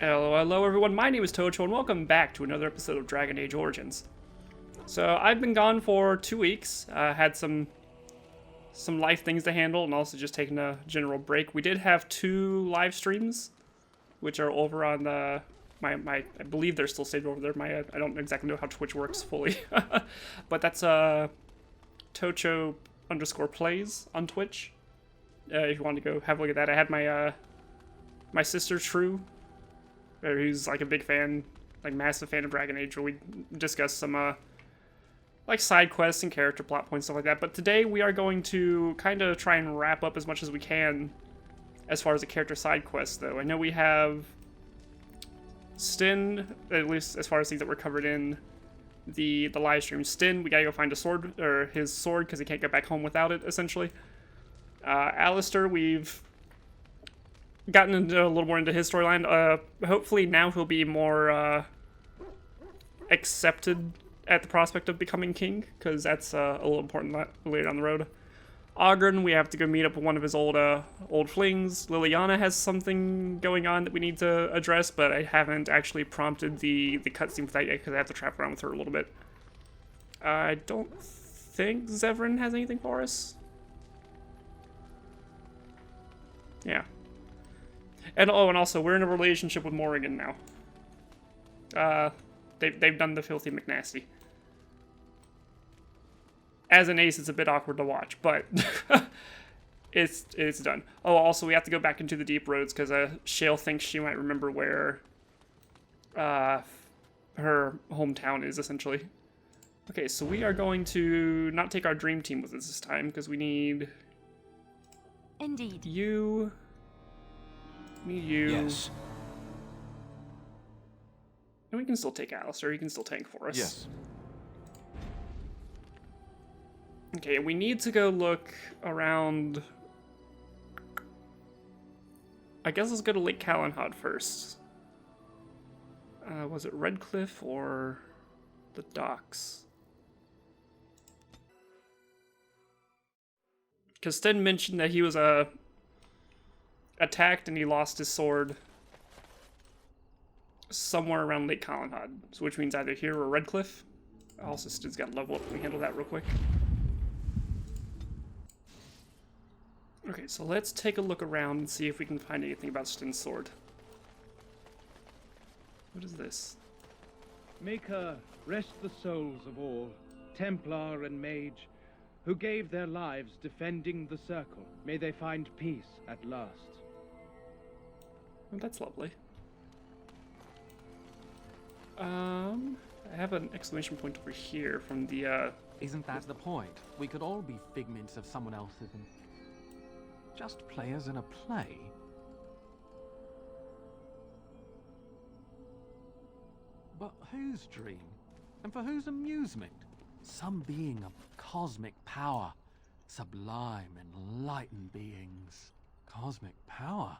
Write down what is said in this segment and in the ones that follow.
Hello everyone, my name is Tocho and welcome back to another episode of Dragon Age Origins. So I've been gone for 2 weeks, had some life things to handle and also just taking a general break. We did have 2 live streams, which are over on I believe they're still saved over there. I don't exactly know how Twitch works fully, but that's Tocho_plays on Twitch. If you want to go have a look at that, I had my sister True, who's like a big fan, like massive fan of Dragon Age, where we discuss some like side quests and character plot points, stuff like that. But today we are going to kind of try and wrap up as much as we can as far as the character side quests, though. I know we have Stin, at least as far as things that were covered in the live stream. Stin, we gotta go find a sword, or his sword, because he can't get back home without it, essentially. Alistair, we've gotten into a little more into his storyline. Hopefully now he'll be more accepted at the prospect of becoming king, because that's a little important later down the road. Ogren, we have to go meet up with one of his old flings. Liliana has something going on that we need to address, but I haven't actually prompted the cutscene for that yet, because I have to trap around with her a little bit. I don't think Zevran has anything for us. Yeah. And also, we're in a relationship with Morrigan now. They've done the filthy McNasty. As an ace, it's a bit awkward to watch, but it's done. Oh, also, we have to go back into the deep roads, because Shale thinks she might remember where her hometown is, essentially. Okay, so we are going to not take our dream team with us this time, because we need... Indeed. You... Yes. And we can still take Alistair. He can still tank for us. Yes. Okay, we need to go look around... I guess let's go to Lake Calenhod first. Was it Redcliffe or the docks? Because Sten mentioned that he was attacked and he lost his sword somewhere around Lake Calenhod, so which means either here or Redcliffe. Also, Sten's got to level up. Can we handle that real quick? Okay, so let's take a look around and see if we can find anything about Sten's sword. What is this? Maker, rest the souls of all, Templar and Mage, who gave their lives defending the Circle. May they find peace at last. Oh, that's lovely. I have an exclamation point over here from the, Isn't that the point? We could all be figments of someone else's and just players in a play. But whose dream? And for whose amusement? Some being of cosmic power. Sublime, enlightened beings. Cosmic power?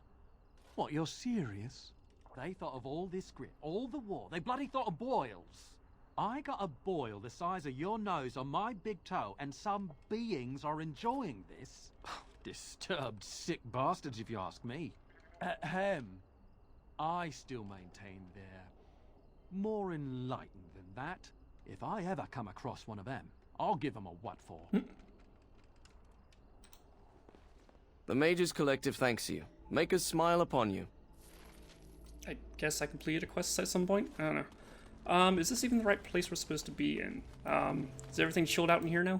What, you're serious? They thought of all this grit, all the war. They bloody thought of boils. I got a boil the size of your nose on my big toe, and some beings are enjoying this. Disturbed, sick bastards, if you ask me. Ahem. I still maintain they're more enlightened than that. If I ever come across one of them, I'll give them a what for. The Mage's Collective thanks you. Make us smile upon you. I guess I completed a quest at some point? I don't know. Is this even the right place we're supposed to be in? Is everything chilled out in here now?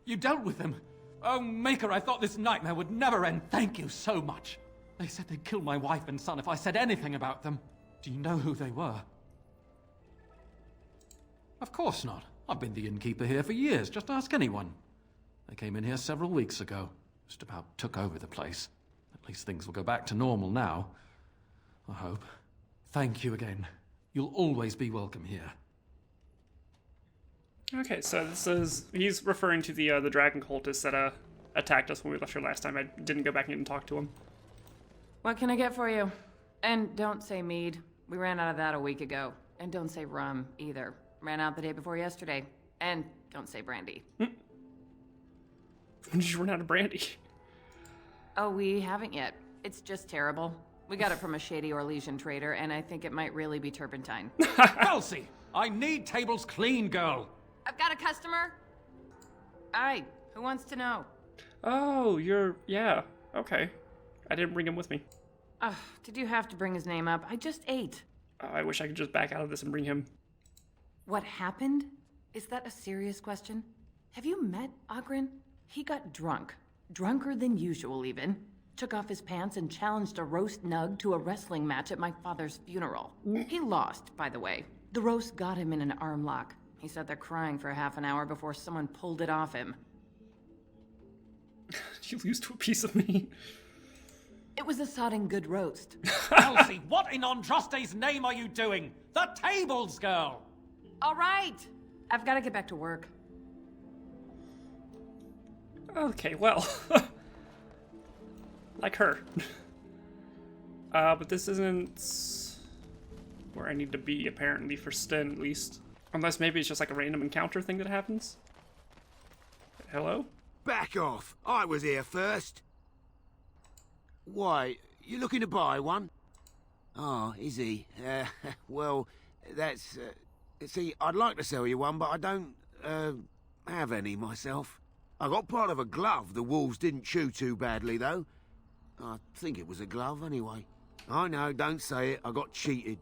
You dealt with them. Oh, Maker, I thought this nightmare would never end. Thank you so much. They said they'd kill my wife and son if I said anything about them. Do you know who they were? Of course not. I've been the innkeeper here for years. Just ask anyone. They came in here several weeks ago. Just about took over the place. At least things will go back to normal now. I hope. Thank you again. You'll always be welcome here. Okay, so this is... He's referring to the dragon cultists that attacked us when we left here last time. I didn't go back and talk to him. What can I get for you? And don't say mead. We ran out of that a week ago. And don't say rum, either. Ran out the day before yesterday. And don't say brandy. When did you run out of brandy? Oh, we haven't yet. It's just terrible. We got it from a shady Orlesian trader, and I think it might really be turpentine. Elsie! I need tables clean, girl! I've got a customer. Aye, who wants to know? Oh, yeah, okay. I didn't bring him with me. Did you have to bring his name up? I just ate. I wish I could just back out of this and bring him. What happened? Is that a serious question? Have you met Ogren? He got drunk. Drunker than usual, even. Took off his pants and challenged a roast nug to a wrestling match at my father's funeral. He lost, by the way. The roast got him in an arm lock. He sat there crying for half an hour before someone pulled it off him. You lose to a piece of meat. It was a sodding good roast. Elsie, what in Andraste's name are you doing? The tables, girl! All right! I've got to get back to work. Okay, well. Like her. But this isn't where I need to be, apparently, for Sten, at least. Unless maybe it's just like a random encounter thing that happens. Hello? Back off! I was here first. Why, you looking to buy one? Oh, is he? Well, that's... see, I'd like to sell you one, but I don't, have any myself. I got part of a glove the wolves didn't chew too badly, though. I think it was a glove, anyway. I know, don't say it, I got cheated.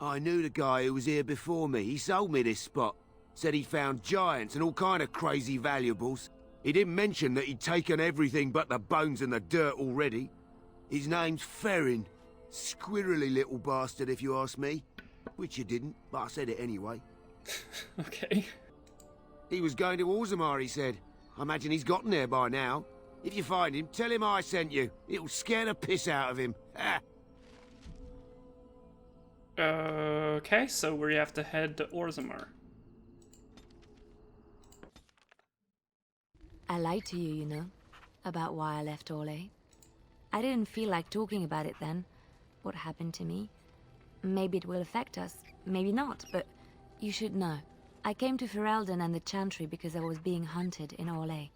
I knew the guy who was here before me. He sold me this spot. Said he'd found giants and all kind of crazy valuables. He didn't mention that he'd taken everything but the bones and the dirt already. His name's Ferrin. Squirrely little bastard, if you ask me. Which you didn't, but I said it anyway. Okay. He was going to Orzammar, he said. I imagine he's gotten there by now. If you find him, tell him I sent you. It'll scare the piss out of him. Ha! Okay, so we have to head to Orzammar. I lied to you, you know, about why I left Orlais. I didn't feel like talking about it then, what happened to me. Maybe it will affect us, maybe not, but you should know. I came to Ferelden and the Chantry because I was being hunted in Orlais.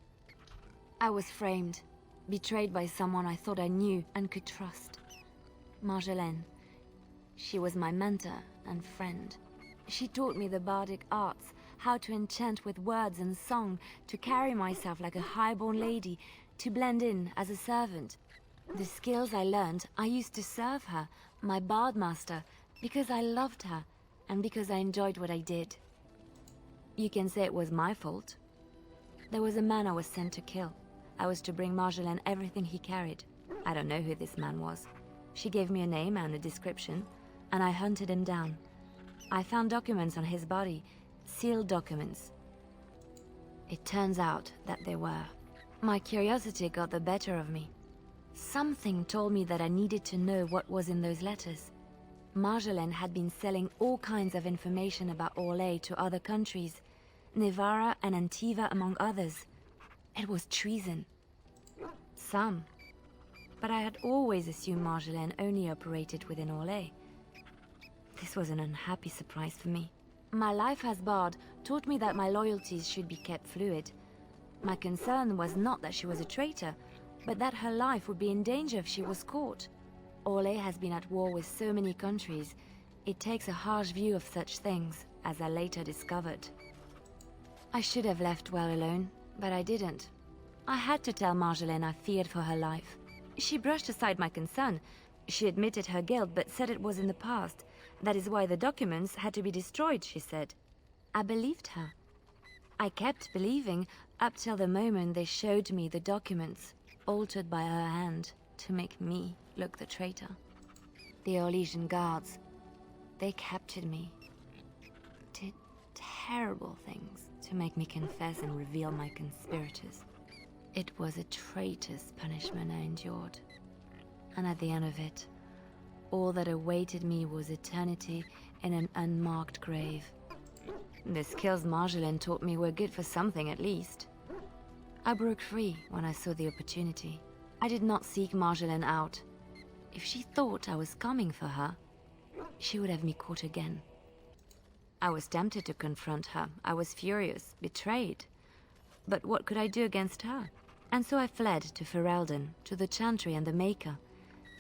I was framed, betrayed by someone I thought I knew and could trust. Marjolaine. She was my mentor and friend. She taught me the bardic arts, how to enchant with words and song, to carry myself like a highborn lady, to blend in as a servant. The skills I learned, I used to serve her, my bard master, because I loved her, and because I enjoyed what I did. You can say it was my fault. There was a man I was sent to kill. I was to bring Marjolaine everything he carried. I don't know who this man was. She gave me a name and a description, and I hunted him down. I found documents on his body, sealed documents. It turns out that they were. My curiosity got the better of me. Something told me that I needed to know what was in those letters. Marjolaine had been selling all kinds of information about Orlais to other countries, Nevara and Antiva among others. It was treason. Some. But I had always assumed Marjolaine only operated within Orlais. This was an unhappy surprise for me. My life as bard taught me that my loyalties should be kept fluid. My concern was not that she was a traitor, but that her life would be in danger if she was caught. Orlais has been at war with so many countries. It takes a harsh view of such things, as I later discovered. I should have left well alone, but I didn't. I had to tell Marjolaine I feared for her life. She brushed aside my concern. She admitted her guilt, but said it was in the past. That is why the documents had to be destroyed, she said. I believed her. I kept believing up till the moment they showed me the documents, altered by her hand, to make me look the traitor. The Orlesian guards, they captured me. Did terrible things to make me confess and reveal my conspirators. It was a traitor's punishment I endured. And at the end of it, all that awaited me was eternity in an unmarked grave. The skills Marjolaine taught me were good for something at least. I broke free when I saw the opportunity. I did not seek Marjolaine out. If she thought I was coming for her, she would have me caught again. I was tempted to confront her. I was furious, betrayed. But what could I do against her? And so I fled to Ferelden, to the Chantry and the Maker.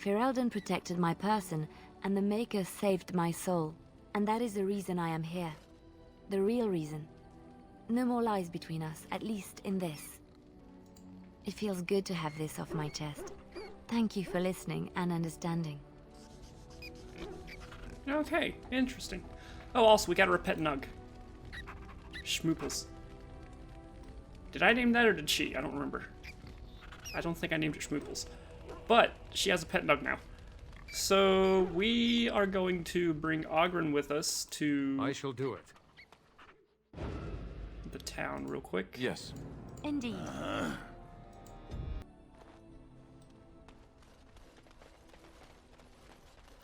Ferelden protected my person, and the Maker saved my soul. And that is the reason I am here. The real reason. No more lies between us, at least in this. It feels good to have this off my chest. Thank you for listening and understanding. Okay, interesting. Oh, also, we got her a pet nug. Schmooples. Did I name that or did she? I don't remember. I don't think I named it Schmooples. But she has a pet nug now. So we are going to bring Ogren with us to I shall do it. the town real quick. Yes. Indeed.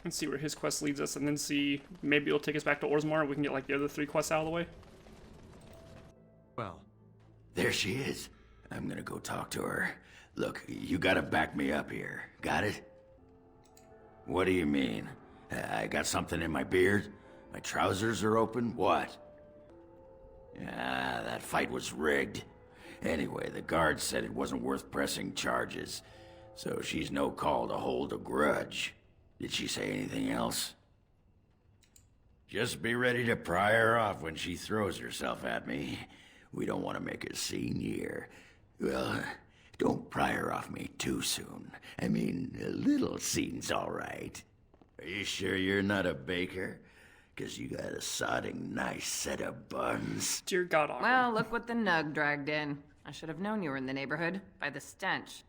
And see where his quest leads us, and then see, maybe it'll take us back to Orzammar and we can get like the other 3 quests out of the way. Well, There she is. I'm gonna go talk to her. Look, you gotta back me up here. Got it? What do you mean? I got something in my beard? My trousers are open? What? Ah, that fight was rigged. Anyway, the guard said it wasn't worth pressing charges, so she's no call to hold a grudge. Did she say anything else? Just be ready to pry her off when she throws herself at me. We don't want to make a scene here. Well, don't pry her off me too soon. I mean, a little scene's all right. Are you sure you're not a baker? 'Cause you got a sodding nice set of buns. Dear God, Ogren. Well, look what the nug dragged in. I should have known you were in the neighborhood by the stench.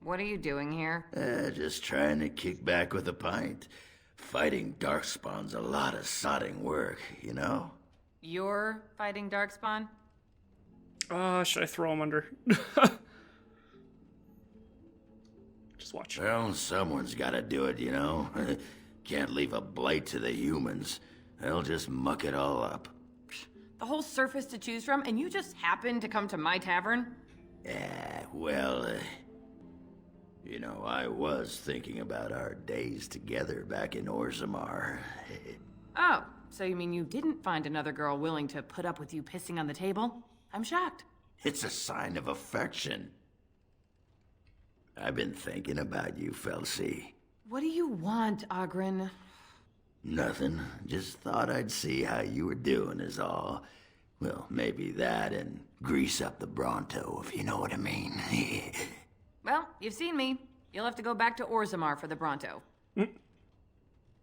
What are you doing here? Just trying to kick back with a pint. Fighting Darkspawn's a lot of sodding work, you know? You're fighting Darkspawn? Should I throw him under? Just watch. Well, someone's gotta do it, you know? Can't leave a blight to the humans. They'll just muck it all up. The whole surface to choose from, and you just happened to come to my tavern? Well, you know, I was thinking about our days together back in Orzammar. Oh, so you mean you didn't find another girl willing to put up with you pissing on the table? I'm shocked. It's a sign of affection. I've been thinking about you, Felsi. What do you want, Ogren? Nothing. Just thought I'd see how you were doing is all. Well, maybe that and grease up the Bronto, if you know what I mean. Well, you've seen me. You'll have to go back to Orzammar for the Bronto.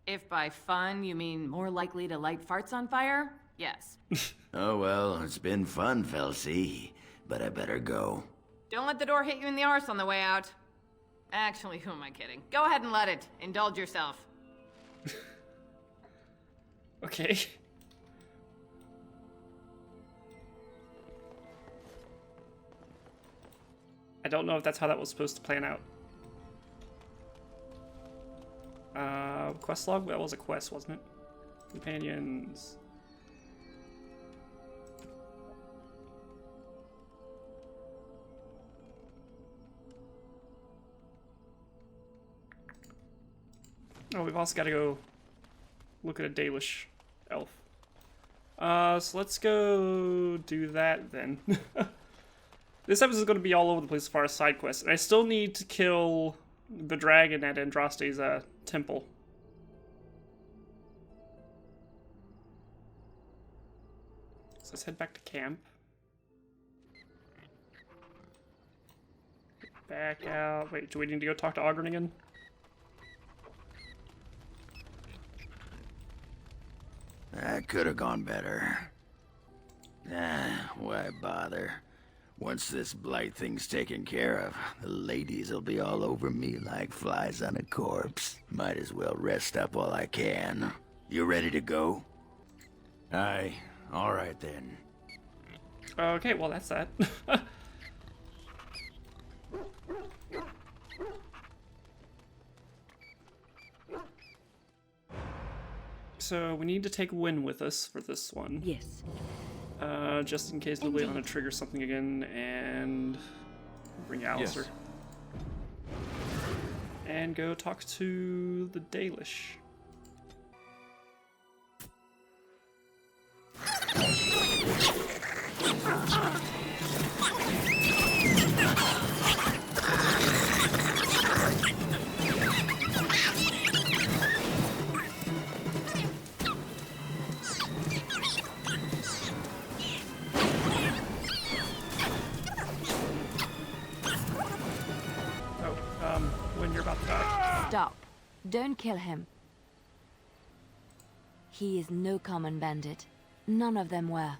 If by fun you mean more likely to light farts on fire, yes. Oh, well, it's been fun, Felsi, but I better go. Don't let the door hit you in the arse on the way out. Actually, who am I kidding? Go ahead and let it. Indulge yourself. Okay. I don't know if that's how that was supposed to plan out. Quest log? That was a quest, wasn't it? Companions. Oh, we've also got to go look at a Dalish elf. So let's go do that then. This episode is going to be all over the place as far as side quests. And I still need to kill the dragon at Andraste's temple. So let's head back to camp. Back out. Wait, do we need to go talk to Ogren again? That could have gone better. Why bother? Once this blight thing's taken care of, the ladies will be all over me like flies on a corpse. Might as well rest up while I can. You ready to go? Aye. All right then. Okay, well that's that. So we need to take Wynn with us for this one. Yes. Just in case nobody want to trigger something again, and bring Alistair. Yes. And go talk to the Dalish. Don't kill him. He is no common bandit. None of them were.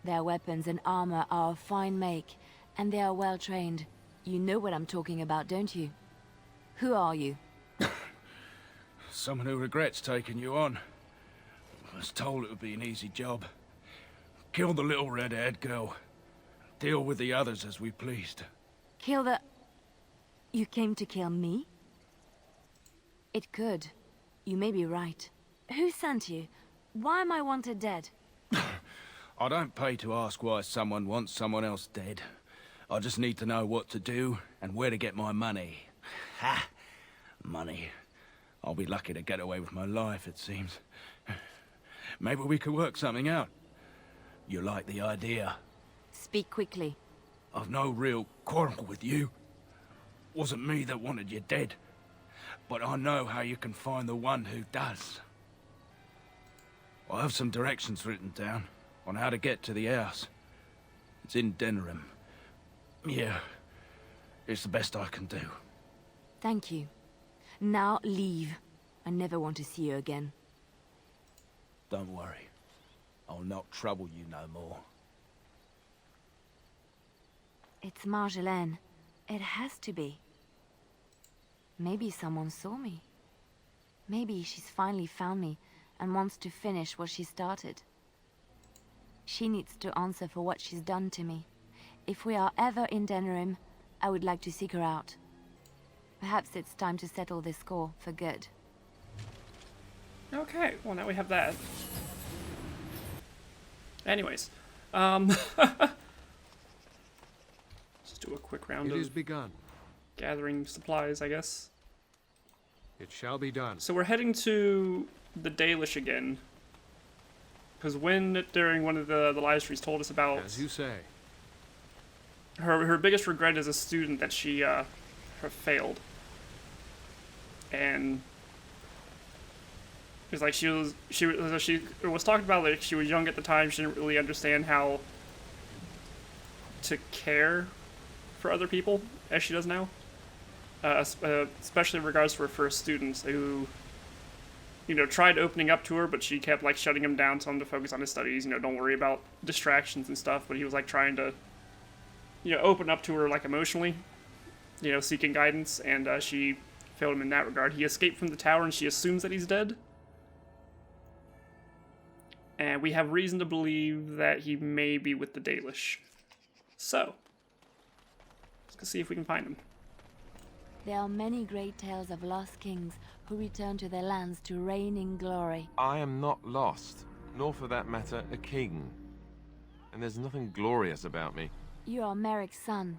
Their weapons and armor are of fine make, and they are well trained. You know what I'm talking about, don't you? Who are you? Someone who regrets taking you on. I was told it would be an easy job. Kill the little red-haired girl. Deal with the others as we pleased. Kill the... You came to kill me? It could. You may be right. Who sent you? Why am I wanted dead? I don't pay to ask why someone wants someone else dead. I just need to know what to do and where to get my money. Ha! Money. I'll be lucky to get away with my life, it seems. Maybe we could work something out. You like the idea? Speak quickly. I've no real quarrel with you. Wasn't me that wanted you dead. But I know how you can find the one who does. I have some directions written down on how to get to the house. It's in Denerim. Yeah, it's the best I can do. Thank you. Now leave. I never want to see you again. Don't worry. I'll not trouble you no more. It's Marjolaine. It has to be. Maybe someone saw me. Maybe she's finally found me and wants to finish what she started. She needs to answer for what she's done to me. If we are ever in Denerim, I would like to seek her out. Perhaps it's time to settle this score for good. Okay, well now we have that. Anyways, just do a quick round It is of begun. gathering supplies, I guess. It shall be done. So we're heading to the Dalish again. Because when, during one of the live streams, told us about As you say. her biggest regret as a student that she have failed. And it was like she was talking about, like, she was young at the time, she didn't really understand how to care for other people as she does now. Especially in regards to her first students who, you know, tried opening up to her, but she kept, like, shutting him down, telling him to focus on his studies, you know, don't worry about distractions and stuff, but he was, like, trying to, you know, open up to her, like, emotionally, you know, seeking guidance, and she failed him in that regard. He escaped from the tower, and she assumes that he's dead. And we have reason to believe that he may be with the Dalish. So, let's go see if we can find him. There are many great tales of lost kings who return to their lands to reign in glory. I am not lost, nor for that matter, a king. And there's nothing glorious about me. You are Merrick's son.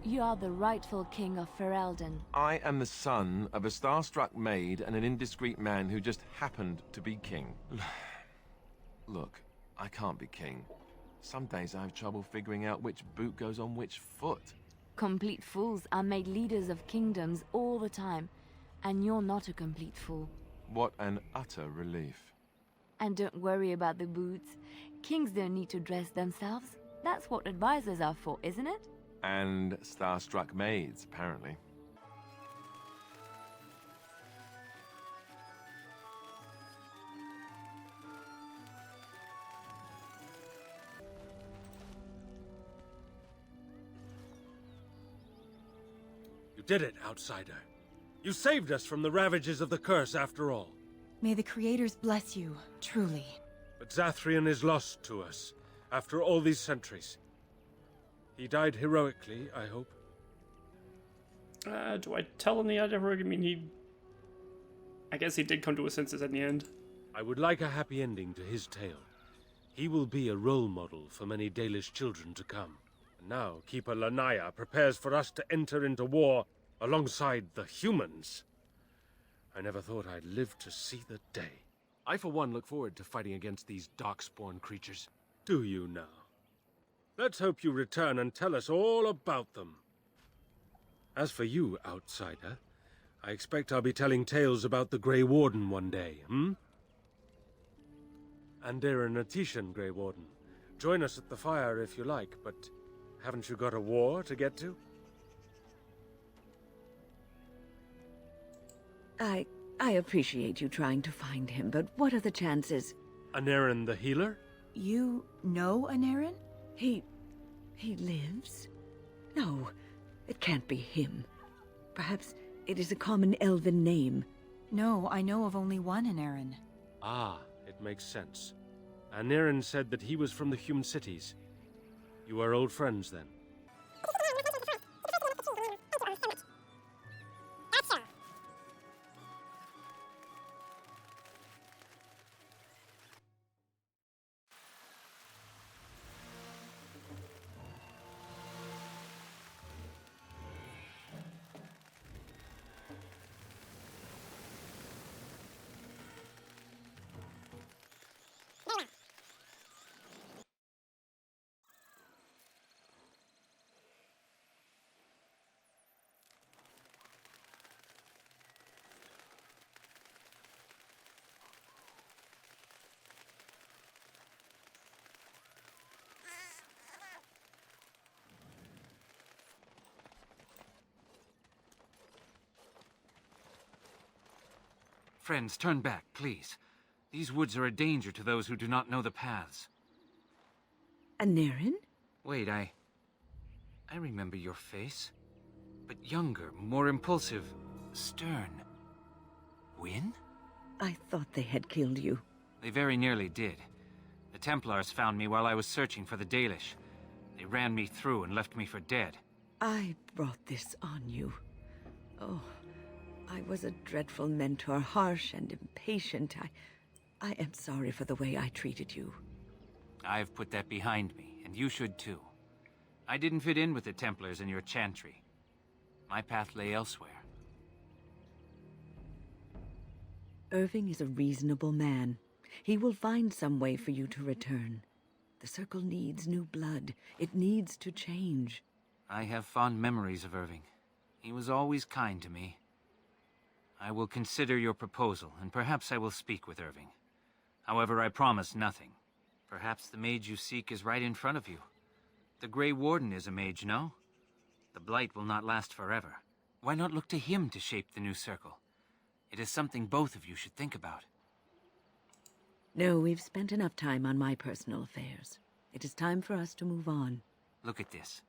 You are the rightful king of Ferelden. I am the son of a starstruck maid and an indiscreet man who just happened to be king. Look, I can't be king. Some days I have trouble figuring out which boot goes on which foot. Complete fools are made leaders of kingdoms all the time, and you're not a complete fool. What an utter relief. And don't worry about the boots. Kings don't need to dress themselves. That's what advisors are for, isn't it? And starstruck maids, apparently. You did it, outsider. You saved us from the ravages of the curse after all. May the creators bless you, truly. But Zathrian is lost to us, after all these centuries. He died heroically, I hope. Do I tell him the other? I mean, I guess he did come to his senses in the end. I would like a happy ending to his tale. He will be a role model for many Dalish children to come. And now Keeper Lanaya prepares for us to enter into war alongside the humans. I never thought I'd live to see the day. I, for one, look forward to fighting against these darkspawn creatures. Do you now? Let's hope you return and tell us all about them. As for you, outsider, I expect I'll be telling tales about the Grey Warden one day, hmm? Andera Natishan, Grey Warden. Join us at the fire if you like, but haven't you got a war to get to? I I appreciate you trying to find him, but what are the chances? Anarin the healer? You know Anarin? He lives? No, it can't be him. Perhaps it is a common elven name. No, I know of only one Anarin. Ah, it makes sense. Anarin said that he was from the human cities. You are old friends, then? Friends, turn back, please. These woods are a danger to those who do not know the paths. Anarin? Wait, I remember your face. But younger, more impulsive, stern. Wynne? I thought they had killed you. They very nearly did. The Templars found me while I was searching for the Dalish. They ran me through and left me for dead. I brought this on you. Oh, I was a dreadful mentor, harsh and impatient. I am sorry for the way I treated you. I've put that behind me, and you should too. I didn't fit in with the Templars in your chantry. My path lay elsewhere. Irving is a reasonable man. He will find some way for you to return. The Circle needs new blood. It needs to change. I have fond memories of Irving. He was always kind to me. I will consider your proposal, and perhaps I will speak with Irving. However, I promise nothing. Perhaps the mage you seek is right in front of you. The Grey Warden is a mage, no? The Blight will not last forever. Why not look to him to shape the new Circle? It is something both of you should think about. No, we've spent enough time on my personal affairs. It is time for us to move on. Look at this.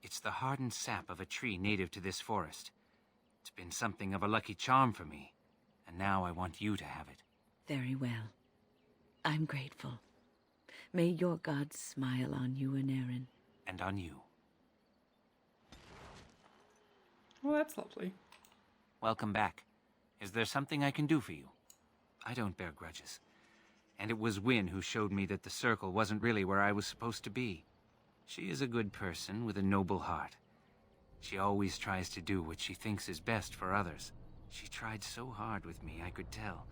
It's the hardened sap of a tree native to this forest. It's been something of a lucky charm for me, and now I want you to have it. Very well. I'm grateful. May your gods smile on you, Anarin. And on you. Well, that's lovely. Welcome back. Is there something I can do for you? I don't bear grudges. And it was Wynne who showed me that the Circle wasn't really where I was supposed to be. She is a good person with a noble heart. She always tries to do what she thinks is best for others. She tried so hard with me, I could tell.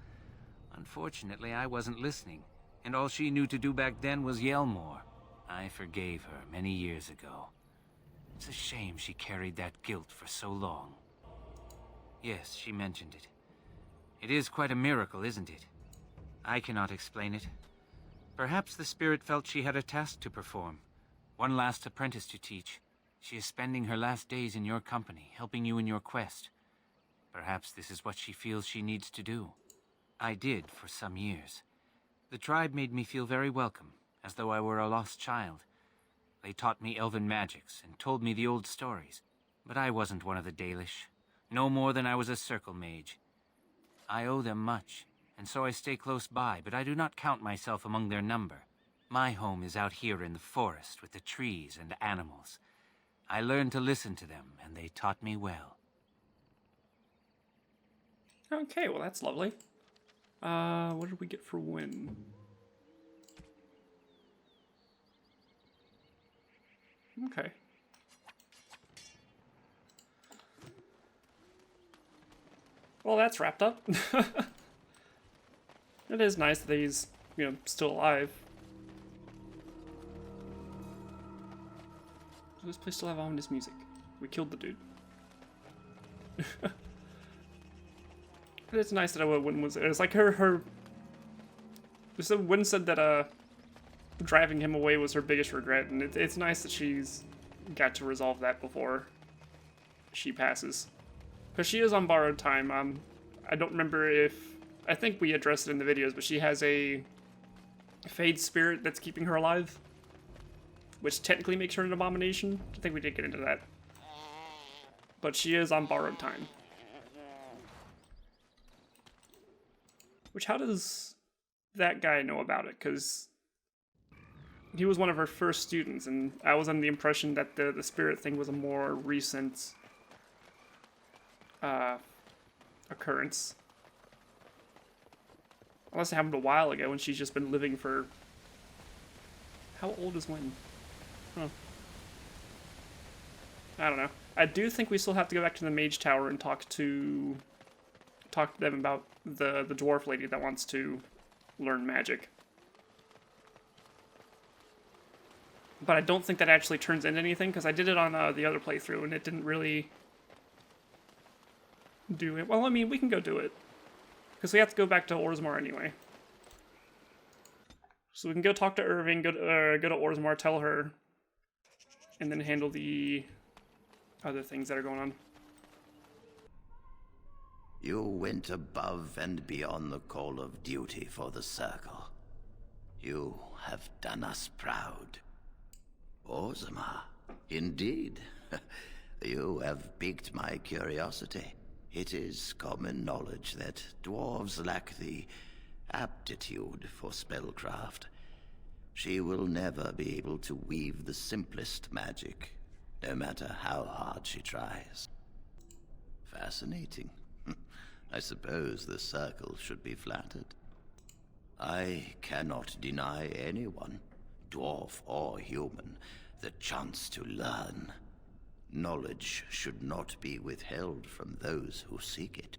Unfortunately, I wasn't listening, and all she knew to do back then was yell more. I forgave her many years ago. It's a shame she carried that guilt for so long. Yes, she mentioned it. It is quite a miracle, isn't it? I cannot explain it. Perhaps the spirit felt she had a task to perform. One last apprentice to teach. She is spending her last days in your company, helping you in your quest. Perhaps this is what she feels she needs to do. I did for some years. The tribe made me feel very welcome, as though I were a lost child. They taught me elven magics and told me the old stories. But I wasn't one of the Dalish, no more than I was a Circle mage. I owe them much, and so I stay close by, but I do not count myself among their number. My home is out here in the forest with the trees and animals. I learned to listen to them, and they taught me well. Okay, well that's lovely. What did we get for Wynne? Okay. Well, that's wrapped up. It is nice that he's, still alive. Does this place still have ominous music? We killed the dude. But it's nice that Wynne was there. It's like her Wynne said that driving him away was her biggest regret, and it's nice that she's got to resolve that before she passes. Because she is on borrowed time. I don't remember if... I think we addressed it in the videos, but she has a Fade spirit that's keeping her alive, which technically makes her an abomination. I think we did get into that. But she is on borrowed time. Which, how does that guy know about it? Because he was one of her first students, and I was under the impression that the spirit thing was a more recent occurrence. Unless it happened a while ago, and she's just been living for... How old is when? Huh. I don't know. I do think we still have to go back to the Mage Tower and talk to them about the dwarf lady that wants to learn magic. But I don't think that actually turns into anything, because I did it on the other playthrough, and it didn't really do it. Well, I mean, we can go do it. Because we have to go back to Orzammar anyway. So we can go talk to Irving, go to Orzammar, tell her, and then handle the other things that are going on. You went above and beyond the call of duty for the Circle. You have done us proud. Orzammar, indeed. You have piqued my curiosity. It is common knowledge that dwarves lack the aptitude for spellcraft. She will never be able to weave the simplest magic, no matter how hard she tries. Fascinating. I suppose the Circle should be flattered. I cannot deny anyone, dwarf or human, the chance to learn. Knowledge should not be withheld from those who seek it.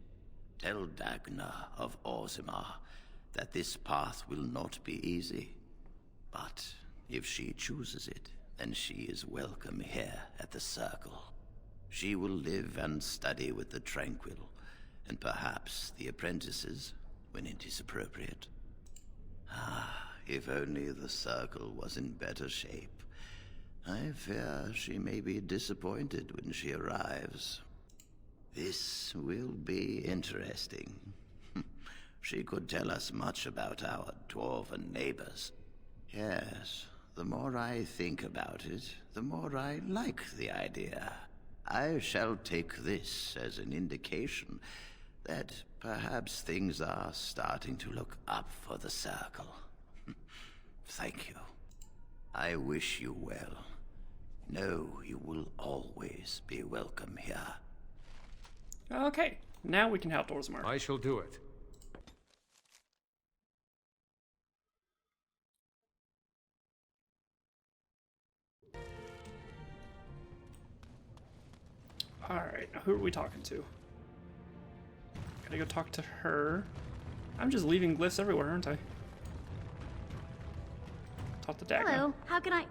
Tell Dagna of Orzammar that this path will not be easy. But if she chooses it, then she is welcome here at the Circle. She will live and study with the Tranquil, and perhaps the apprentices, when it is appropriate. Ah, if only the Circle was in better shape. I fear she may be disappointed when she arrives. This will be interesting. She could tell us much about our dwarven neighbors. Yes, the more I think about it, the more I like the idea. I shall take this as an indication that perhaps things are starting to look up for the Circle. Thank you. I wish you well. Know you will always be welcome here. Okay, now we can help Orzammar. I shall do it. Alright, who are we talking to? Gotta go talk to her. I'm just leaving glyphs everywhere, aren't I? Talk to Dagna. Hello, how can I...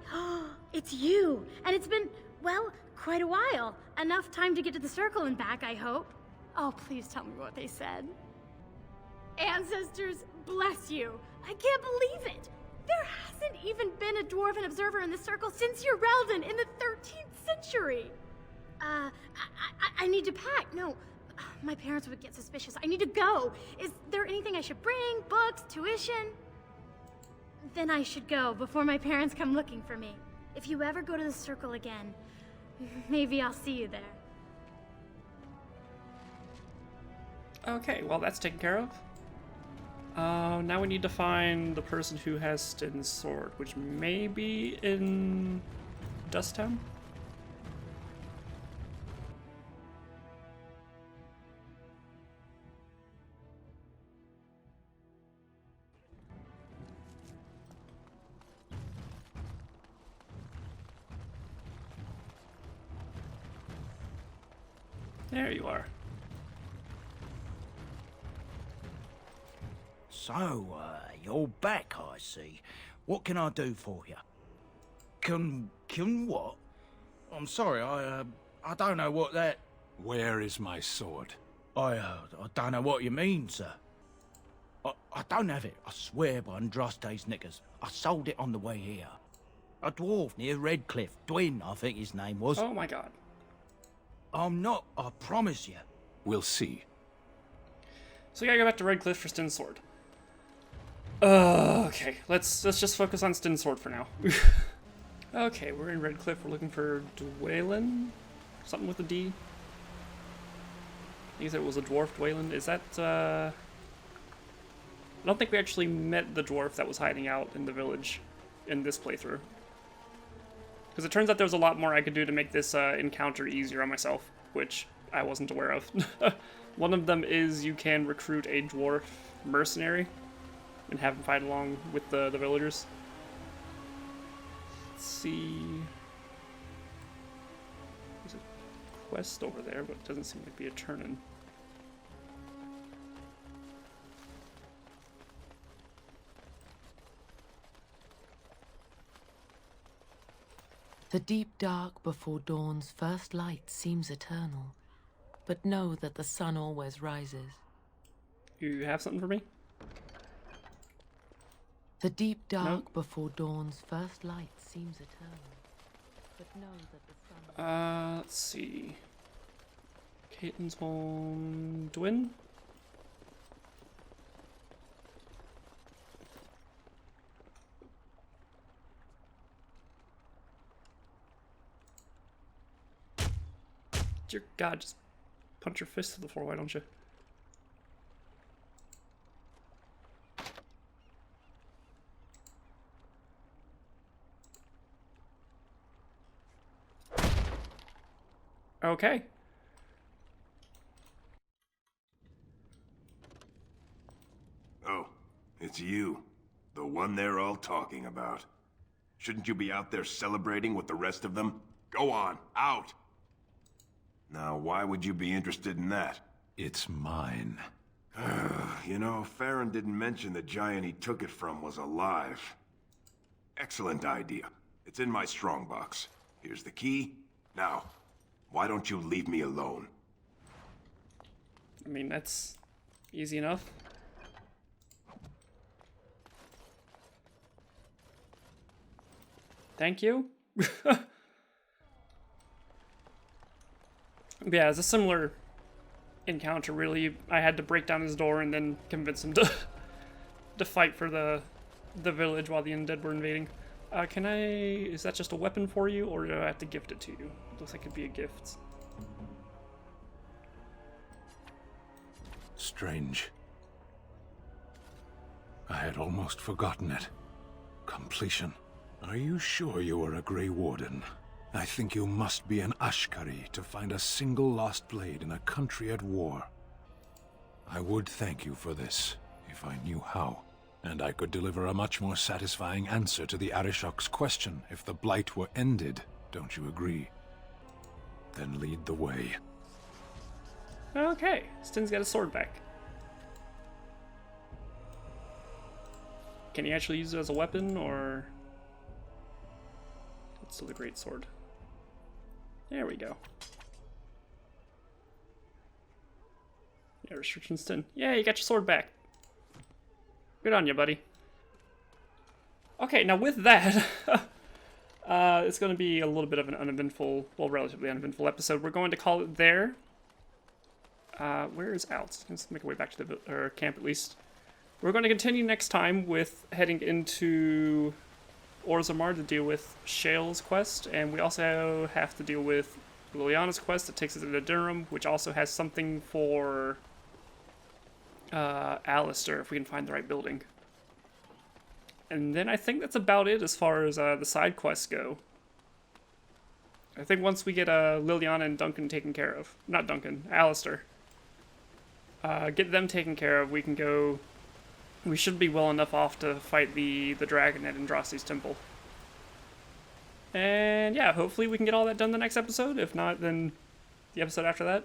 It's you! And it's been, well, quite a while. Enough time to get to the Circle and back, I hope. Oh, please tell me what they said. Ancestors, bless you. I can't believe it. There hasn't even been a dwarven observer in the Circle since Urelden in the 13th century. I need to pack. No, my parents would get suspicious. I need to go. Is there anything I should bring? Books? Tuition? Then I should go before my parents come looking for me. If you ever go to the Circle again, maybe I'll see you there. Okay, well that's taken care of. Now we need to find the person who has Stin's sword, which may be in Dust Town? There you are. So, you're back, I see. What can I do for you? Can what? I'm sorry, I don't know what that... Where is my sword? I don't know what you mean, sir. I don't have it, I swear by Andraste's knickers. I sold it on the way here. A dwarf near Redcliffe, Dwyn, I think his name was. Oh my god. I'm not, I promise you. We'll see. So we gotta go back to Red Cliff for Stin's sword. Okay, let's just focus on Stin's sword for now. Okay, we're in Red Cliff. We're looking for Dwaylen? Something with a D? I think it was a dwarf Dwaylen. Is that, I don't think we actually met the dwarf that was hiding out in the village in this playthrough. Because it turns out there was a lot more I could do to make this encounter easier on myself, which I wasn't aware of. One of them is you can recruit a dwarf mercenary and have him fight along with the villagers. Let's see. There's a quest over there, but it doesn't seem to be a turn-in. The deep dark before dawn's first light seems eternal, but know that the sun always rises. You have something for me? The deep dark before dawn's first light seems eternal, but know that the sun... Let's see. Caitlin's home... Dwin? Dear God, just punch your fist to the floor, why don't you? Okay. Oh, it's you. The one they're all talking about. Shouldn't you be out there celebrating with the rest of them? Go on, out! Now, why would you be interested in that? It's mine. You know, Farron didn't mention the giant he took it from was alive. Excellent idea. It's in my strongbox. Here's the key. Now, why don't you leave me alone? I mean, that's easy enough. Thank you. Yeah, it's a similar encounter, really. I had to break down his door and then convince him to fight for the village while the undead were invading. Can I... Is that just a weapon for you, or do I have to gift it to you? It looks like it'd be a gift. Strange. I had almost forgotten it. Completion. Are you sure you are a Grey Warden? I think you must be an Ashkari to find a single lost blade in a country at war. I would thank you for this, if I knew how. And I could deliver a much more satisfying answer to the Arishok's question if the Blight were ended. Don't you agree? Then lead the way. Okay, Stin's got his sword back. Can he actually use it as a weapon, or... It's still a great sword. There we go. Yeah, restriction Stin. Yeah, you got your sword back. Good on you, buddy. Okay, now with that, it's going to be a little bit of an uneventful, well, relatively uneventful episode. We're going to call it there. Where is Alt? Let's make our way back to the camp at least. We're going to continue next time with heading into Orzammar to deal with Shale's quest, and we also have to deal with Liliana's quest that takes us into Durham, which also has something for Alistair, if we can find the right building. And then I think that's about it as far as the side quests go. I think once we get Liliana and Duncan taken care of, not Duncan, Alistair, get them taken care of, we can go... We should be well enough off to fight the dragon at Andraste's temple. And yeah, hopefully we can get all that done the next episode. If not, then the episode after that.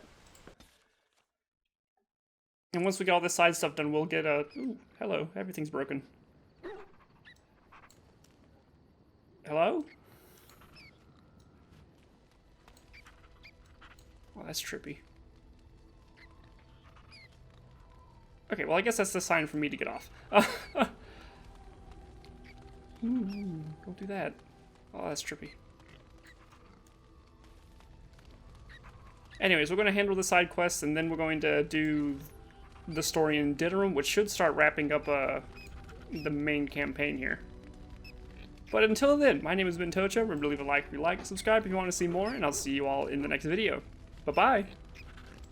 And once we get all this side stuff done, we'll get a... Ooh, hello, everything's broken. Hello? Well, that's trippy. Okay, well, I guess that's the sign for me to get off. Ooh, don't do that. Oh, that's trippy. Anyways, we're going to handle the side quests, and then we're going to do the story in Ditterum, which should start wrapping up the main campaign here. But until then, my name has been Tocho. Remember to leave a like if you like, subscribe if you want to see more, and I'll see you all in the next video. Bye-bye!